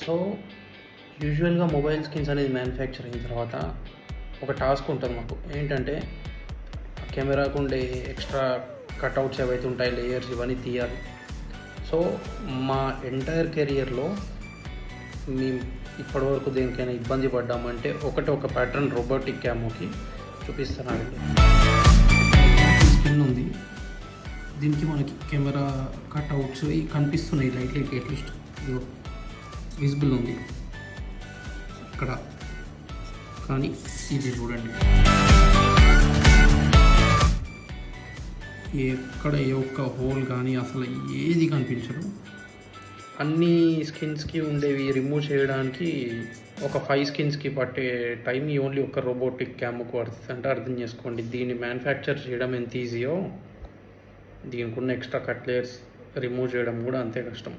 So యూజువల్గా mobile screens అనేది manufacture అయిన తర్వాత ఒక టాస్క్ ఉంటుంది మాకు. ఏంటంటే కెమెరాకు ఉండే ఎక్స్ట్రా కట్అవుట్స్ ఏవైతే ఉంటాయి, లేయర్స్, ఇవన్నీ తీయాలి. సో మా ఎంటైర్ కెరియర్లో మేము ఇప్పటివరకు దేనికైనా ఇబ్బంది పడ్డామంటే ఒక ప్యాటర్న్ రోబోటిక్ క్యామోకి చూపిస్తున్నానండి. స్కిన్ ఉంది, దీనికి మనకి కెమెరా కట్అవుట్స్ ఇవి కనిపిస్తున్నాయి లైట్ అట్లీస్ట్ విజిబుల్ ఉంది ఇక్కడ. కానీ ఇది చూడండి, ఎక్కడ ఏ ఒక్క హోల్ కానీ అసలు ఏది కనిపించదు. అన్ని స్కిన్స్కి ఉండేవి రిమూవ్ చేయడానికి ఒక 5 స్కిన్స్కి పట్టే టైం ఈ ఓన్లీ ఒక రోబోటిక్ క్యామ్కు పడుతుంది. అంటే అర్థం చేసుకోండి, దీన్ని మ్యానుఫ్యాక్చర్ చేయడం ఎంత ఈజీయో దీనికి ఉన్న ఎక్స్ట్రా కట్ లేయర్స్ రిమూవ్ చేయడం కూడా అంతే కష్టం.